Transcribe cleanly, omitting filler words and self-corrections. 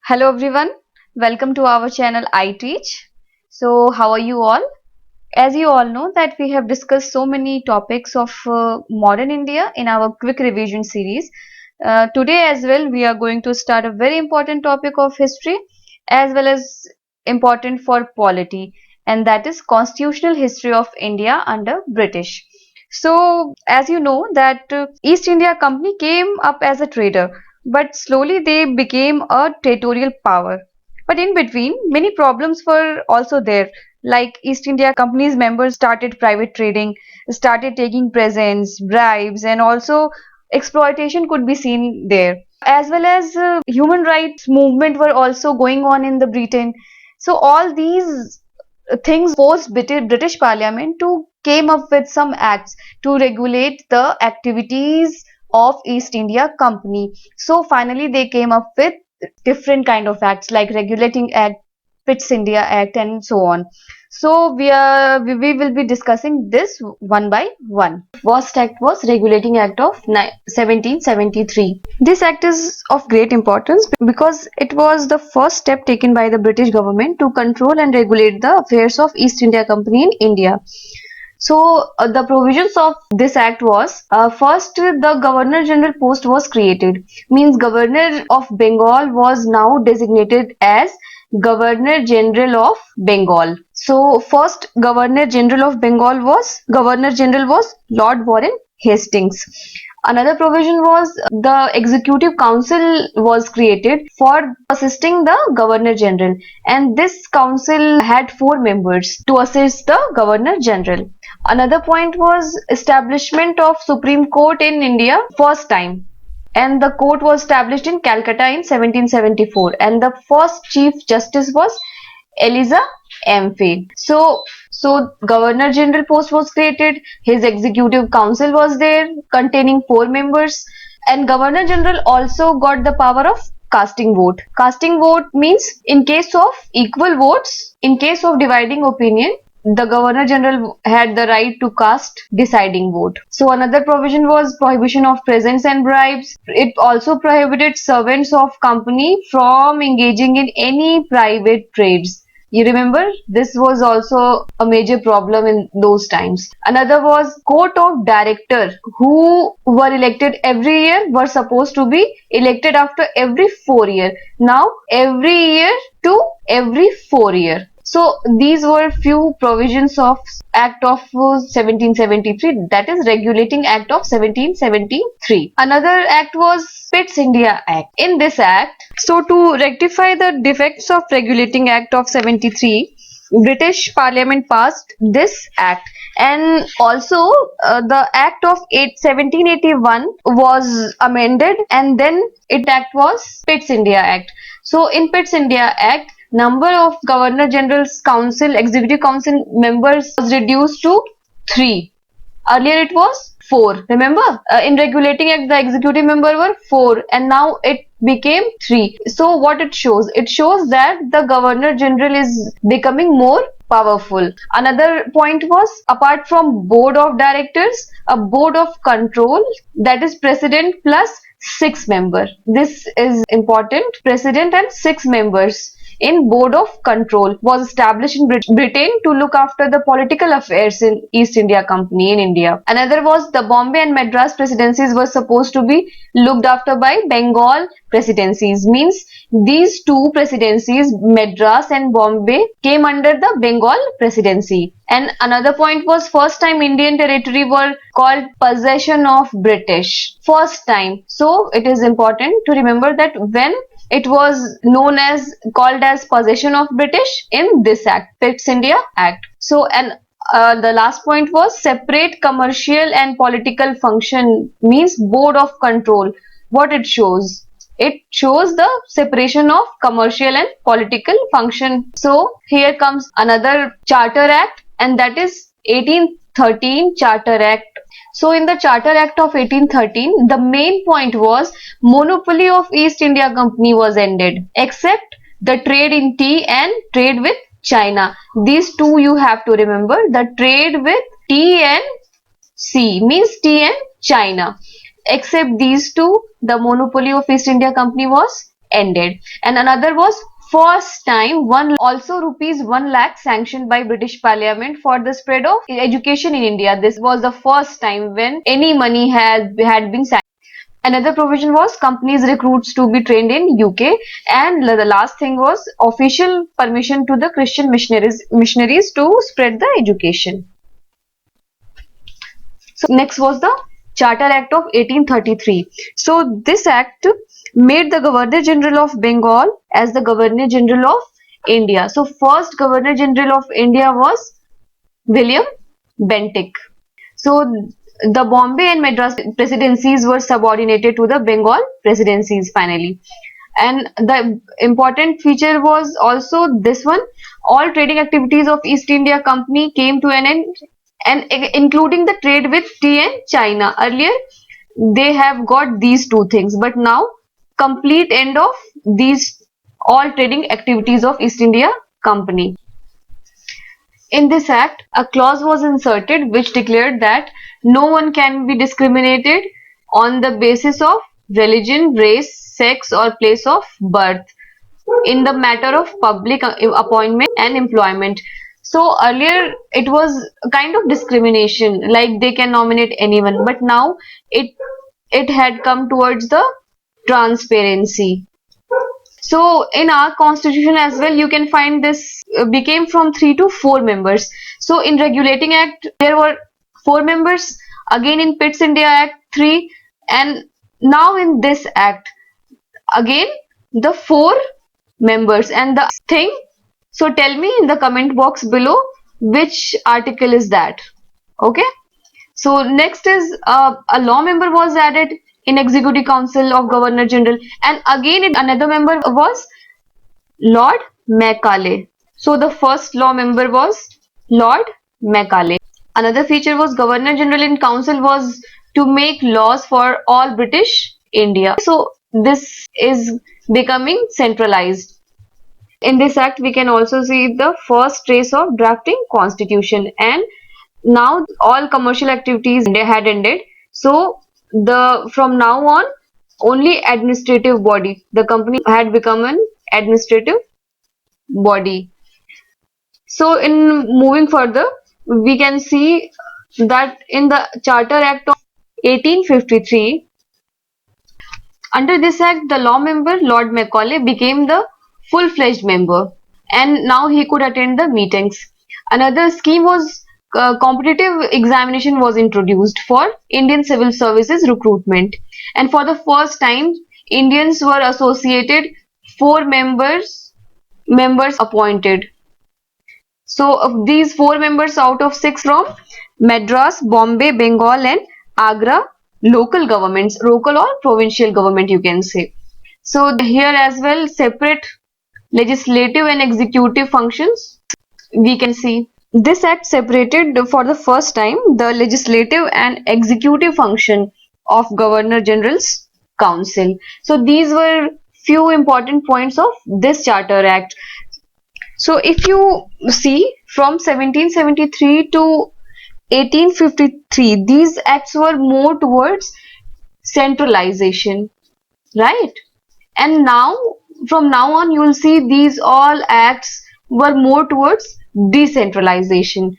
Hello everyone, welcome to our channel I Teach. So how are you all? As you all know that we have discussed so many topics of modern India in our quick revision series. Today as well we are going to start a very important topic of history as well as important for polity, and that is constitutional history of India under British. So as you know that East India Company came up as a trader, but slowly they became a territorial power. But in between, many problems were also there, like East India Company's members started private trading, started taking presents, bribes, and also exploitation could be seen there. As well as human rights movement were also going on in the Britain. So all these things forced British Parliament to came up with some acts to regulate the activities of East India Company. So finally they came up with different kind of acts like Regulating Act, Pitt's India Act, and so on. So we will be discussing this one by one. First act was Regulating Act of 1773. This act is of great importance because it was the first step taken by the British government to control and regulate the affairs of East India Company in India. So the provisions of this act was first the Governor General post was created. Means Governor of Bengal was now designated as Governor General of Bengal. So first Governor General was Lord Warren Hastings. Another provision was the Executive Council was created for assisting the Governor General, and this council had 4 members to assist the Governor General. Another point was establishment of Supreme Court in India first time, and the court was established in Calcutta in 1774, and the first Chief Justice was Eliza Mfield. So Governor General post was created, his executive council was there containing 4 members, and Governor General also got the power of casting vote. Casting vote means in case of equal votes, in case of dividing opinion, the Governor General had the right to cast deciding vote. So another provision was prohibition of presents and bribes. It also prohibited servants of company from engaging in any private trades. You remember, this was also a major problem in those times. Another was court of director who were elected every year were supposed to be elected after every 4 year. Now every year to every 4 year. So these were few provisions of Act of 1773, that is Regulating Act of 1773. Another act was Pitt's India Act. In this act, so to rectify the defects of Regulating Act of 73, British Parliament passed this act, and also the Act of 1781 was amended, and then it act was Pitt's India Act. So in Pitt's India Act, number of Governor General's Council, Executive Council members was reduced to 3. Earlier it was 4. Remember, in Regulating Act, the executive member were 4, and now it became 3. So what it shows? It shows that the Governor General is becoming more powerful. Another point was, apart from board of directors, a board of control, that is president plus 6 members. This is important. President and 6 members in board of control was established in Britain to look after the political affairs in East India Company in India. Another was the Bombay and Madras presidencies were supposed to be looked after by Bengal presidencies. Means these 2 presidencies, Madras and Bombay, came under the Bengal presidency. And another point was, first time Indian territory were called possession of British. First time. So it is important to remember that when it was known as called as possession of British in this act, Pitt's India Act. So and the last point was separate commercial and political function, means board of control. What it shows? It shows the separation of commercial and political function. So here comes another Charter Act, and that is 1813 Charter Act. So in the Charter Act of 1813, the main point was monopoly of East India Company was ended, except the trade in tea and trade with China. These 2 you have to remember. The trade with tea and C means tea and China. Except these 2, the monopoly of East India Company was ended. And another was first time one also rupees 1 lakh sanctioned by British Parliament for the spread of education in India. This was the first time when any money had been sanctioned. Another provision was companies recruits to be trained in UK, and the last thing was official permission to the Christian missionaries to spread the education. So next was the Charter Act of 1833. So this act made the Governor General of Bengal as the Governor General of India. So first Governor General of India was William Bentinck. So the Bombay and Madras presidencies were subordinated to the Bengal presidencies finally. And the important feature was also this one: all trading activities of East India Company came to an end, and including the trade with tea and China. Earlier they have got these two things, but now complete end of these all trading activities of East India Company. In this act, a clause was inserted which declared that no one can be discriminated on the basis of religion, race, sex, or place of birth in the matter of public appointment and employment. So earlier it was a kind of discrimination, like they can nominate anyone, but now it had come towards the transparency. So in our constitution as well, you can find this became from 3 to 4 members. So in regulating act, there were 4 members. Again in Pitt's India Act, 3. And now in this act, again the 4 members. And the thing, so tell me in the comment box below which article is that. Okay. So next is a law member was added in Executive Council of Governor General, and again another member was Lord Macaulay. So the first law member was Lord Macaulay. Another feature was Governor General in Council was to make laws for all British India. So this is becoming centralized. In this act, we can also see the first trace of drafting constitution, and now all commercial activities had ended. So the from now on only administrative body, the company had become an administrative body. So in moving further, we can see that in the Charter Act of 1853, under this act, the law member Lord Macaulay became the full-fledged member, and now he could attend the meetings. Another scheme was competitive examination was introduced for Indian civil services recruitment, and for the first time Indians were associated 4 members appointed. So of these 4 members out of 6 from Madras, Bombay, Bengal and Agra local governments, local or provincial government you can say. So here as well separate legislative and executive functions we can see. This act separated for the first time the legislative and executive function of Governor General's Council. So these were few important points of this Charter Act. So if you see from 1773 to 1853, these acts were more towards centralization, right? And now from now on you will see these all acts were more towards decentralization.